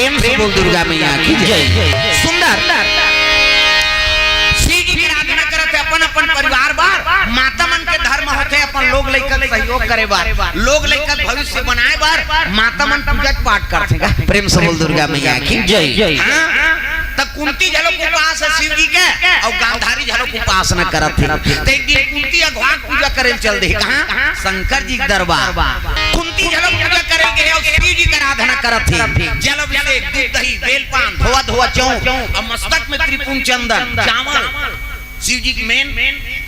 प्रेम से बोल दुर्गा मैया की जय। सुंदर शिव जी की आराधना करते अपन अपन परिवार बार माता मन के धर्म होते अपन लोग लेकर सहयोग करे बार लोग लेकर भविष्य बनाए बार माता मन पूजा पाठ करते प्रेम से बोल दुर्गा मैया की जय। तब कुंती झलो के पास है शिव जी के और गांधारी झलो के पास न करत थे तो एक दिन कुंती अघवाक पूजा करे चल दे कहां शंकर जी के दरबार कुंती झलो पूजा करे गए और शिव जी की आराधना करत थे जल अभिषेक दूध दही बेलपान धोआ धोआ चौ और मस्तक में त्रिपुन चंदन चावल शिव जी की मेन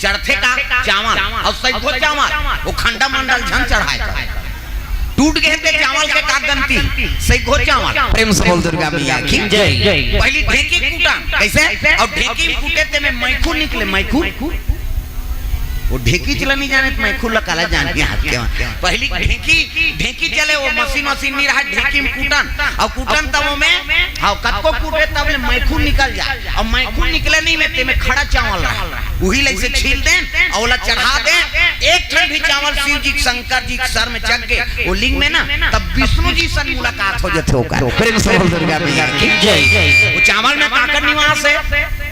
चढ़थे का चावल और सैधो चावल वो खंडा मंडल झन चढ़ाए टूट गए थे चावल के कागंती सैधो चावल प्रेम से बोल दुर्गा मैया की जय। पहली ढेकी कूटा कैसे और ढेकी में कूटे थे में मैखू निकले मैखू वो ढेकी चला नहीं जाने तो मैखू लकाला जान के हाथ के पहली ढेकी चले वो मशीन नहीं रहा ढेकी में कूटन और कूटन तब में हाँ कत्को कूटे तब ले मैखू निकल जाए और मैखू निकले नहीं में ते में खड़ा चावल रहा वही ले से छील दें और चढ़ा दे एक ठन भी चावल शिव जी शंकर जी के सर में चढ़ के वो लिंग में ना तब विष्णु जी से मुलाकात हो जाते होगा प्रेम से बोल दुर्गा मैया की जय। वो चावल में काकर निवास है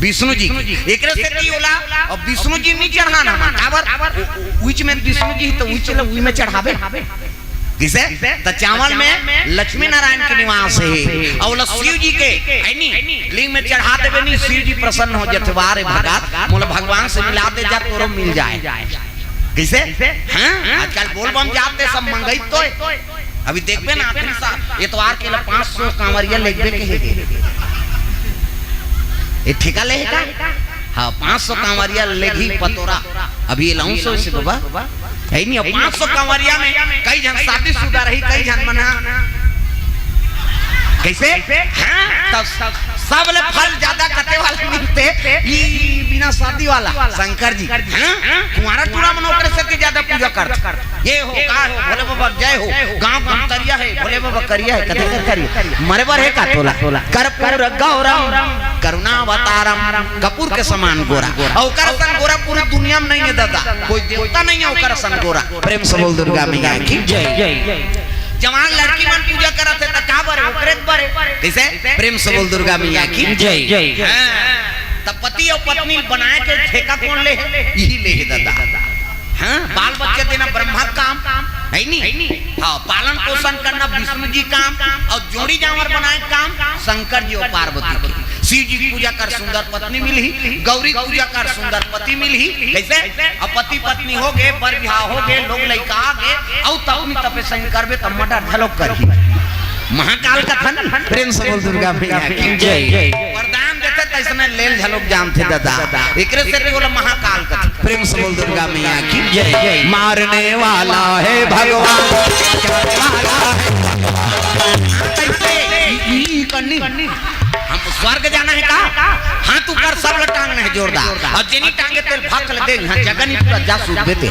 विष्णु जी एक से होला और विष्णु जी में चढ़ाना काबर उच में विष्णु जी तो उच में चढ़ावे किसे तो चावल में लक्ष्मी नारायण के निवास है और शिव जी के लिंग में चढ़ा देवे नहीं शिव जी प्रसन्न हो जाते वारे भगत मोला भगवान से मिला दे जा तोरो मिल जाए किसे हाँ आजकल बोल बम जाते सब मंगई तो अभी देखबे ना आखिरी साल इतवार के 500 कांवरिया लेके के ये ठेका लेगा हाँ 500 कांवरिया लेगी पतोरा अभी लाऊं सो इसे बाबा है नहीं 500 कांवरिया में कई जन शादीशुदा रही कई जन मना कैसे हाँ तब सब ले फल ज्यादा कटे वाले मिलते ये बिना शादी वाला शंकर जी तुम्हारा टूरा मनोकर से ज्यादा पूजा कर ये हो का हो भोले बाबा जय हो गांव गंतरिया है भोले बाबा करिया है कथे कर करिए मरे बार है का तोला कर्पूर गौरम करुणावतारम कपूर के समान गोरा और कर सन गोरा पूरी दुनिया में नहीं है दादा कोई देवता नहीं है और सन गोरा प्रेम से बोल दुर्गा मैया की जय। जवान लड़की मन पूजा करत है त का बारे ओकरेत बारे कैसे प्रेम से बोल दुर्गा मैया की जय। तब पति और पत्नी बनाए के ठेका कौन ले यही ले दादा हाँ बाल बच्चे देना ब्रह्मा काम है नहीं हाँ पालन पोषण करना विष्णु जी काम और जोड़ी जानवर बनाए काम शंकर जी और पार्वती की शिव जी की पूजा कर सुंदर पत्नी मिली गौरी पूजा कर सुंदर पति मिली कैसे अब पति पत्नी हो गए बर बिहार हो गए लोग लड़का आ गए और तब तपे संग करबे तब मटर झलोक कर महाकाल का थन प्रेम से बोल दुर्गा मैया की जय। वरदान देते तैसने लेल झलोक जानते दादा एकरे से बोला महाकाल का प्रेम से बोल दुर्गा मैया की जय। मारने वाला है भगवान हम स्वर्ग जाना है का हाँ तू कर सब टांगना है जोरदार और जेनी टांगे तेल भाग ले दे हां जगह नहीं पूरा जा सूद देते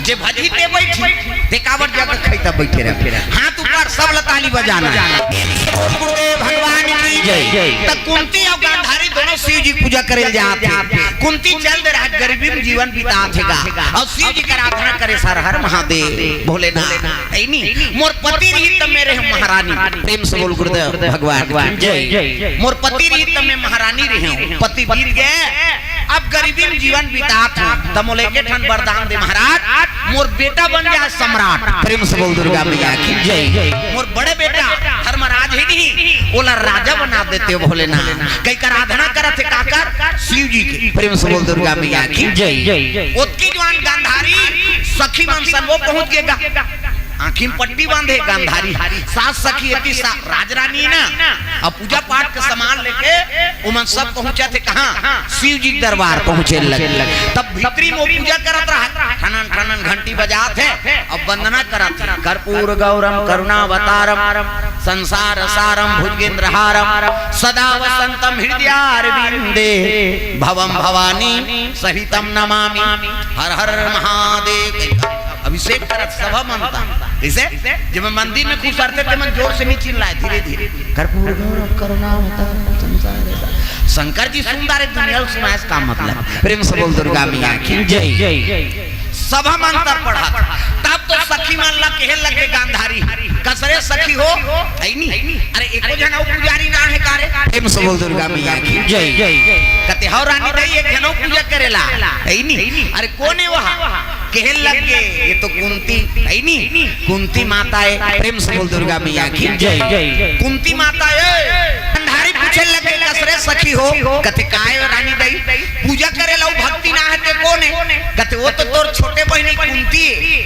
जे भजी ते बैठी देखावट जगह खैता बैठे रहे हां तू कर सब ताली बजाना भगवान की जय। त कुंती और गांधारी दोनों शिव जी पूजा करे जाते कुंती चल दे रात गरीबी में जीवन बिताथेगा और शिव जी की आराधना करे सर हर महादेव भोलेनाथ है नहीं मोर पति रही त मेरे महारानी प्रेम से बोल गुरुदेव भगवान जय। मोर पति रही त मैं महारानी रही हूं पति बीत गए अब गरीबी में जीवन बितात हूं तब मोले के ठन वरदान दे महाराज मोर बेटा बन जाए सम्राट प्रेम से बोल दुर्गा मैया की जय। मोर बड़े बेटा धर्मराज ही नहीं ओला राजा बना देते हो भोलेनाथ कई कर आराधना करत है काकर शिव जी की प्रेम से बोल दुर्गा मैया की जय। उत्की जवान गांधारी सखी मनसन वो पहुंच गएगा आँखी में पट्टी बांधे गांधारी सास सखी इतनी राजरानी ना अब पूजा पाठ के सामान लेके उमन सब पहुंचे थे कहाँ शिव जी दरबार पहुंचे लगे तब भीतरी में पूजा करत रहा ठनन ठनन घंटी बजाते अब वंदना करत कर्पूर गौरम करुणावतारम संसार सारम भुजगेंद्रहारम सदा वसंतम हृदयारविंदे भवम भवानी सहितम नमामि हर हर महादेव अभिषेक करत सभा मनता इसे जब मंदिर में खुश करते थे मन जोर से नहीं चिल्लाए धीरे धीरे कर्पूर गौरम करुणावतारम संसार शंकर जी सुंदर है दुनिया उसमें इसका मतलब प्रेम से बोल दुर्गा मैया की जय। सभा मंत्र पढ़ा तब तो सखी मन ला कहे लगे गांधारी कस सखी हो ऐनी अरे एको जन पुजारी ना है कारे प्रेम से बोल दुर्गा मैया की जय जय कहते हो रानी दई एक जनो पूजा करेला ऐनी अरे कौन है वहां कहे लग गए ये तो कुंती ऐनी कुंती माता है प्रेम से बोल दुर्गा मैया की जय जय कुंती माता है अंधारी पूछे लगे कसरे सखी हो कहते काहे रानी दई पूजा करेला भक्ति ना है ते कौन है कहते वो तो तोर छोटे बहनी कुंती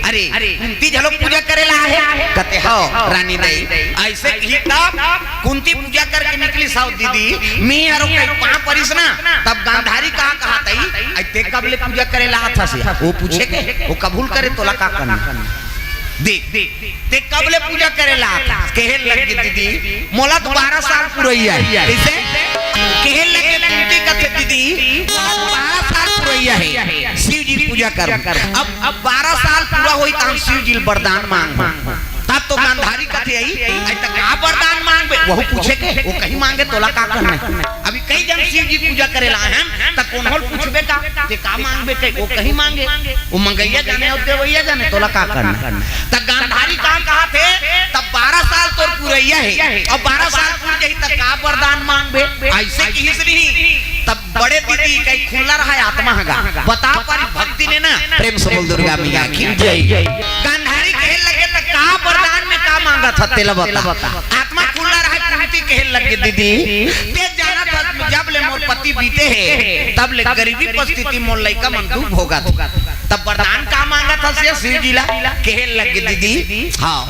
अरे कुंती झलो पूजा करेला है कहते हो रानी दई ऐसे ही तब कुंती पूजा करके निकली साउ दीदी मैं हरो कहीं पा परिस ना तब गांधारी कहा तई ऐते कबले पूजा करेला हाथ से वो पूछे के वो कबूल करे तोला का करना देख ते कबले पूजा करेला कहे लगे दीदी मोला तो 12 साल पुरैया कैसे कहे लगे कुंती कहते दीदी 12 साल पुरैया है शिव जी पूजा कर अब 12 साल पूरा होई त हम शिव जी वरदान मांग तब तो गांधारी कहते आई तक का वरदान मांगबे वहु पूछे के वो कहीं मांगे तोला का करना अभी कई जन शिव जी पूजा करेला हम त कोनहोल पूछबे का मांगबे के वो कहीं मांगे वो मंगैया जाने और देवैया जाने तोला का करना त गांधारी कहा थे तब 12 साल तोर पुरैया है और 12 साल पूर जाई त का वरदान मांगबे ऐसे की नहीं तब बड़े दीदी कहीं खुला रहा है आत्मा हगा बता पर भक्ति ने ना प्रेम से बोल दुर्गा मैया की जय गांधारी कहे लगे त का वरदान में का मांगा था तेला बता आत्मा खुला रहा है कुंती कहे लगे दीदी ते जाना था जब ले मोर पति बीते है तब ले गरीबी परिस्थिति मोर लइका मन दुख भोगा तब वरदान का मांगा था से शिव जी ला कहे लगे दीदी हां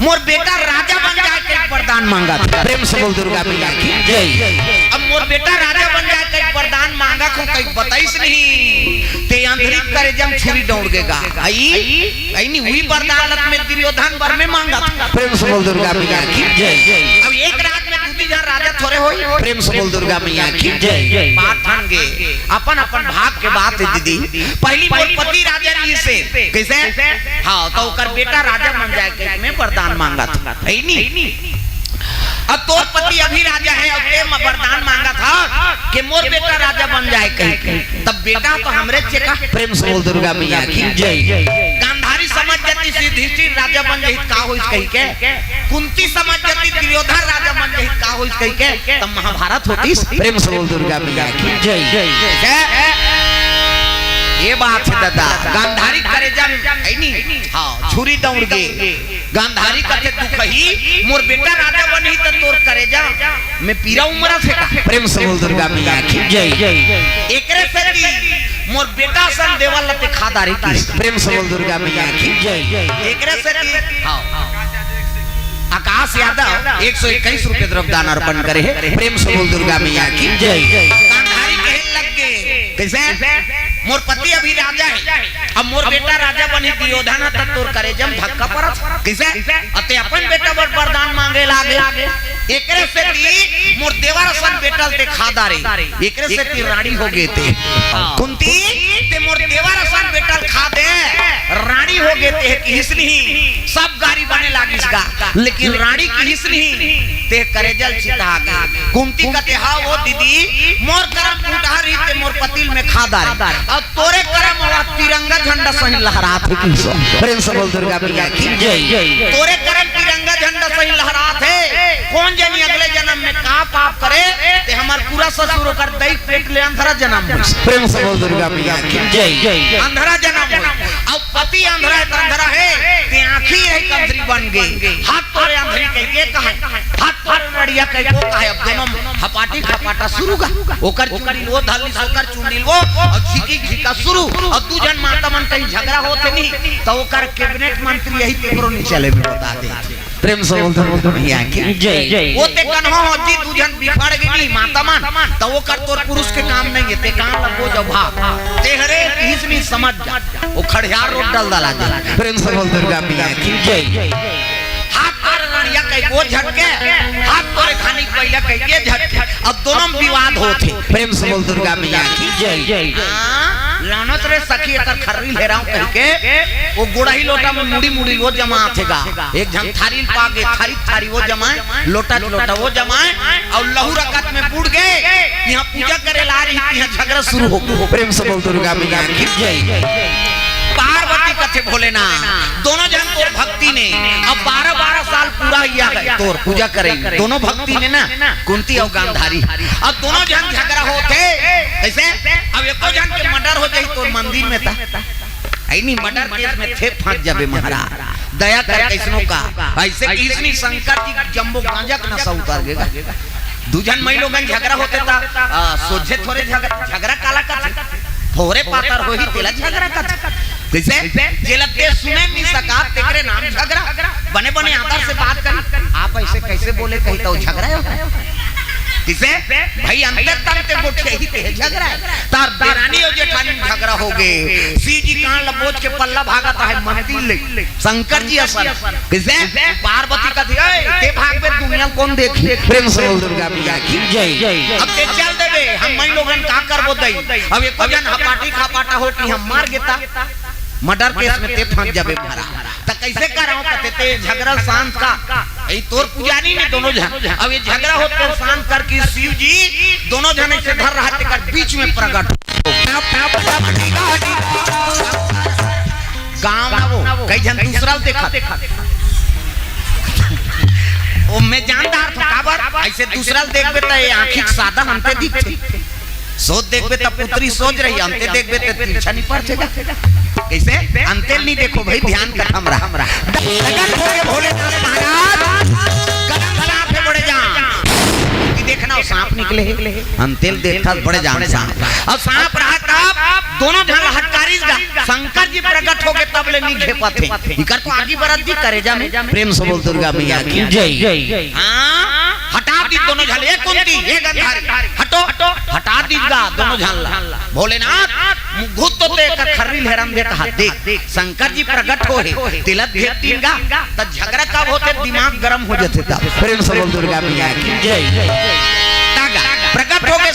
मोर बेटा राजा बन जाए के वरदान मांगा था प्रेम से बोल दुर्गा मैया की जय अब मोर बेटा राजा बन जाए के वरदान मांगा को कहीं बताइस नहीं ते अंधरी करे जम छुरी दौड़ेगा आई नहीं हुई वरदान में दुर्योधन वर में मांगा था प्रेम से बोल दुर्गा मैया की जय अब एक रात में दूसरी जन राजा थोड़े होई प्रेम से बोल दुर्गा मैया की जय बात ठान गए अपन अपन भाग के बात है दीदी पहली मोर पति राजा जी से कैसे हां तो ओकर बेटा राजा बन जाए के में वरदान मांगा था नहीं अब तोर पति अभी राजा है और ते वरदान मांगा था कि मोर बेटा राजा बन जाए कहीं तब बेटा तो हमरे चेका प्रेम से बोल दुर्गा मैया की जय गांधारी समझ जाती युधिष्ठिर राजा बन जाई का होइस कहि के कुंती समझ जाती दुर्योधन राजा बन जाई का होइस कहि के तब महाभारत होतीस प्रेम से बोल दुर्गा मैया की जय ये बात है दादा गांधारी करे जन नहीं हां छुरी दौड़ गए गांधारी कहते तू कही मोर बेटा राजा बनी त तोर करे जा मैं पीरा उमरा से का प्रेम से बोल दुर्गा मैया की जय एकरे से की मोर बेटा सन देवल लते खादारी की प्रेम से बोल दुर्गा मैया की जय एकरे से की हां आकाश यादव 121 रुपए द्रव्य दान अर्पण करे है प्रेम से बोल दुर्गा मैया की जय गांधारी कहे लग गए कैसे मोर पति अभी राजा है अब मोर बेटा राजा बने दुर्योधन त तोर करे जम धक्का परत कैसे अते अपन बेटा वरदान मांगे लागे एकरे से ती मोर देवर सन बेटल ते खादारे एकरे से ती रानी हो गए थे कुंती ते मोर देवर सन बेटल खा दे रानी हो गए थे कि हिसनी सब गाड़ी बने लागिस गा लेकिन रानी की हिसनी ते करे जल चिता गए कुंती कहते हां वो दीदी मोर करम फूटा रही ते मोर पतिल में खादारे अब तोरे करम हुआ तिरंगा झंडा सही लहरात है प्रेम से बोल दुर्गा मैया की जय तोरे करम तिरंगा झंडा सही लहरात है कौन जानी अगले जन्म में का पाप करे ते हमार पूरा ससुर कर दई पेट ले अंधरा जन्म हो प्रेम से बोल दुर्गा मैया की जय अंधरा जन्म हो अब पति अंधरा है अंधरा है ते आंखी है कंधरी बन गई हाथ तोरे अंधरी कह के कहा हाथ तोरे लड़िया कह को कहा अब दोनों हपाटी खपाटा शुरू का ओकर चुड़ी वो धाली सोकर चुड़ी वो और झिकी झिका शुरू और दू जन माता मन कहीं झगड़ा होते नहीं तो ओकर कैबिनेट मंत्री यही पेपरों नहीं चले में बता दे प्रेम से बोल दो मैया की जय वो ते कन्हो होती दू जन बिखड़ गई माता मन तो ओकर तोर पुरुष के काम नहीं है ते कहां लगो जब भाग तेहरे इसमें समझ जा वो खड़ियार रोड डल डाला जा प्रेम से बोल दुर्गा मैया की जय हाथ पर लड़िया कई वो झटके हाथ तोरे खानी पहले कई के झटके अब दोनों विवाद होते प्रेम से बोल दुर्गा मैया की जय लानत रे सखी एकर खर्री ले रहा हूं कह के वो गुड़ाई लोटा में मुड़ी मुड़ी वो जमा थेगा एक जन थारी पागे थारी थारी वो जमाए लोटा लोटा वो जमाए और लहू रकत में बुड़ गए यहां पूजा करे ला रही यहां झगड़ा शुरू हो प्रेम से बोल दुर्गा मैया की जय पार्वती का कथे भोलेना दोनों जन तोर भक्ति ने अब 12-12 साल पूरा किया है तोर पूजा करे दोनों भक्ति ने ना कुंती और गांधारी अब दोनों जन झगड़ा होते कैसे अब एको जन के मर्डर हो जाई तोर मंदिर में था ऐनी मर्डर केस में थे फंस जाबे महाराज दया कर कैसनो का ऐसे किसनी शंकर जी जंबो गांजा का नशा उतार देगा दुजन मई लोगन झगड़ा होते था सोझे थोड़े झगड़ा काला का थोड़े पातर हो ही तेला झगड़ा का कैसे जेलते सुने नहीं सका तेरे नाम झगड़ा बने बने आदर से बात करी आप ऐसे कैसे बोले कहीं तो झगड़ा है किसे भाई अंतर तंते गोठे ही ते झगड़ा है तार देरानी और जेठानी झगड़ा हो गए सी जी कान लबोच के पल्ला भागता है मंदिर ले शंकर जी असल किसे पार्वती का दिया ते भाग में दुनिया कौन देखी प्रेम से बोल दुर्गा मैया की जय अब ते चल देबे हम मन लोगन का करबो दई अब एक जन हपाटी खापाटा हो कि हम मार गेता मर्डर केस में ते फंस जाबे मारा त कैसे कराओ कते ते झगड़ा शांत का ए तोर पुजारी ने दोनों जन अब ये झगड़ा हो तो शांत कर की शिव जी दोनों जने से धर रहा कर बीच में प्रकट गांव वो कई जन दूसरा देखा ओ मैं जानदार था काबर ऐसे दूसरा देखबे त आंखी सादा हमते दिखते सोच देखबे त पुत्री सोच रही हमते देखबे त तिरछा नहीं पड़ेगा कैसे अंतेल नहीं देखो भाई ध्यान कर हमरा लगन होए भोलेनाथ महाराज कदम सांप है बड़े जान कि देखना सांप निकले अंतेल देखा बड़े जान सांप अब सांप रहा तब दोनों जन हटकारीज गा शंकर जी प्रकट हो गए तब ले नहीं घेपते इकर तो आगे बरत दी करे जा में प्रेम से बोल दुर्गा मैया की जय हां हटा दी दोनों झल एक कुंती एक गंधारी हटो हटा दीगा दोनों झल भोलेनाथ मुगुत तो ते का खर्री लहरम दे कहा देख शंकर जी प्रकट हो है तिलक भेद तीन गा त झगड़ा कब होते दिमाग गरम हो जाते तब प्रेम से बोल दुर्गा मैया की जय तागा प्रकट हो गए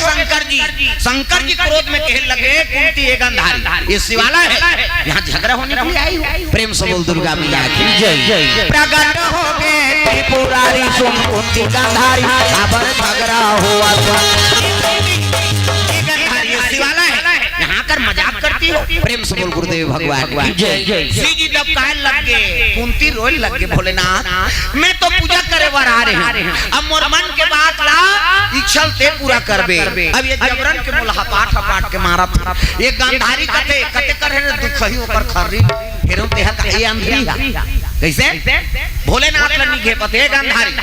शंकर जी क्रोध में कहने लगे कुंती एक गंधारी ये शिवाला है यहाँ झगड़ा होने के लिए आई हो प्रेम से बोल दुर्गा मैया की जय प्रकट हो गए त्रिपुरारी सुन कुंती गंधारी अबर झगड़ा हुआ शिवाला है यहाँ कर मजाक करती हो प्रेम से बोल गुरुदेव भगवान जय श्री जी जब कहने लगे कुंती रोने लगे भोलेनाथ मैं तो पूजा करे वर आ रहे हैं अब मोर मन के बात ला इच्छा ते पूरा करबे अब ये जबरन के मुल्हा पाठ के मारा था ये गांधारी कते करे दुख ही ऊपर खर्री हेरो ते है ये अंधरी कैसे भोलेनाथ लनी घे पते गांधारी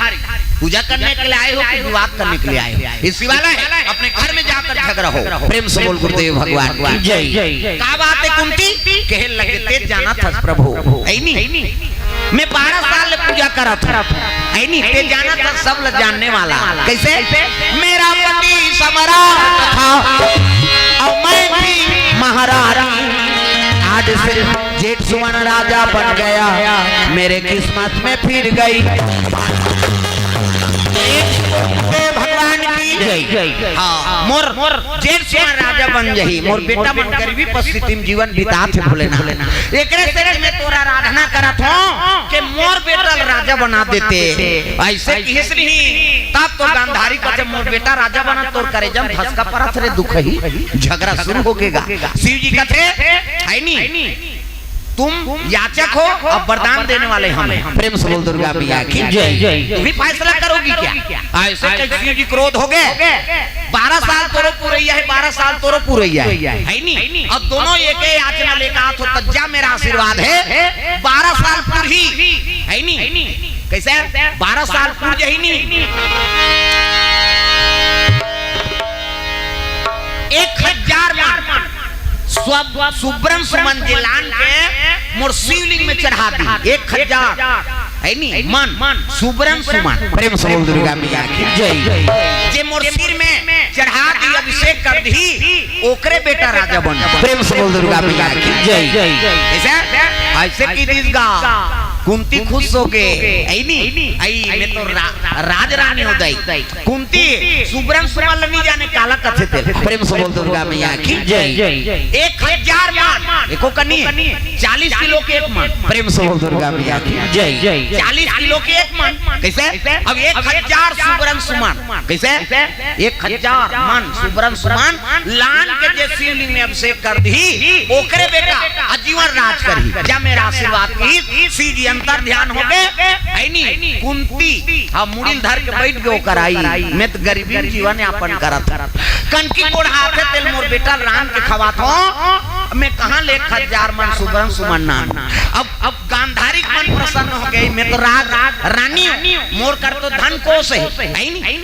पूजा करने के लिए आए हो कि विवाद करने के लिए आए हो इस शिवाला है अपने घर में जाकर झगड़ा हो प्रेम से बोल गुरुदेव भगवान की जय का बात है कुंती कहे लगे ते जाना था प्रभु ऐनी मैं 12 साल पूजा करा था ऐनी ते जाना था सब ल जानने वाला कैसे मेरा पति समरा था और मैं भी महारानी आज सिर्फ जेठ सुमन राजा बन गया मेरे किस्मत में फिर गई भगवान की जय हाँ मोर जेठ सुमन राजा बन जही मोर बेटा बन कर भी परिस्थिति में जीवन बिता थे भोलेनाथ एकरे से मैं तोरा आराधना करत हूं कि मोर बेटा राजा बना देते ऐसे किस नहीं तब तो गांधारी कहते मोर बेटा राजा बना तोर करे जम धसका परत रे दुख ही झगड़ा शुरू हो गएगा शिव जी कहते है नहीं तुम याचक हो और वरदान देने वाले हम हैं प्रेम से बोल दुर्गा मैया की जय तुम ही फैसला करोगी क्या ऐसे शिव जी क्रोध हो गए 12 साल तोरो पूरैया है 12 साल तोरो पूरैया है नहीं और दोनों एक ही याचना लेकर आत हो तज्जा मेरा आशीर्वाद है 12 साल पूरी है नहीं कैसे 12 साल पूर जही नहीं 1000 मान सुब्रम सुमन जिलान के मोर शिवलिंग में चढ़ा दी 1000 है नहीं मन सुब्रम सुमन प्रेम से बोल दुर्गा मैया की जय जे मोर सिर में चढ़ा दी अभिषेक कर दी ओकरे बेटा राजा बन प्रेम से बोल दुर्गा मैया की जय ऐसे की दीसगा कुंती खुश हो गए ऐनी आई मैं तो राज रानी हो गई कुंती सुब्रम सुमन नहीं जाने काला कथे थे प्रेम से बोल दुर्गा मैया की जय 1000 1000 मन एको कनी 40 किलो के एक मन। प्रेम से बोल दुर्गा मैया की जय जय। 40 किलो के एक मन कैसे? अब 1000 सुबरन सुमन कैसे? 1000 मन सुबरन सुमन लान के जे शिवलिंग में अभिषेक कर दी ओकरे बेटा आजीवन राज करही। जब मेरा आशीर्वाद की सी जी अंतर ध्यान हो गए ऐनी कुंती हम मुड़िल धर के बैठ गए ओकर आई मैं तो गरीबी जीवन यापन करत कनकी कोड़ हाथे तेल मोर बेटा रान के खवात हो मैं कहां ले 1000 मन सुबरन सुमन नाम। अब गांधारी मन प्रसन्न हो गई मैं तो राग रानी मोर कर तो धन कोष है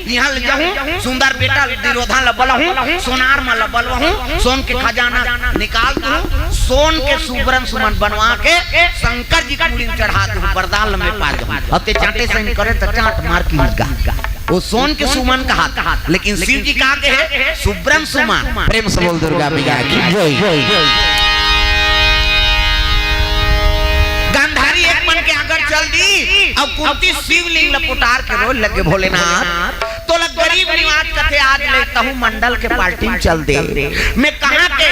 यहां ले जाऊं सुंदर बेटा दिरोधा लबल हूं सोनार में लबल हूं सोन के खजाना निकाल दूं सोन के सुबरन सुमन बनवा के शंकर जी का मुड़ी चढ़ा दूं बरदाल में पा दूं। अब ते चाटे से करे तो चाट मार की गा वो सोन के सुमन का हाथ लेकिन शिव जी कहा के है सुब्रम सुमन। प्रेम से बोल दुर्गा मैया की जय। गांधारी एक मन के अगर चल दी अब कुंती शिवलिंग लपुटार के रोल लगे भोलेनाथ तो लग गरीब निवाज कथे आज लेता हूँ मंडल के पार्टी में चल दे मैं कहा के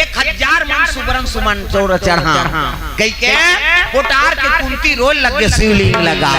1000 मन सुबरन सुमन चौर चढ़ा कई के पुटार के कुंती रोल लगे शिवलिंग लगा।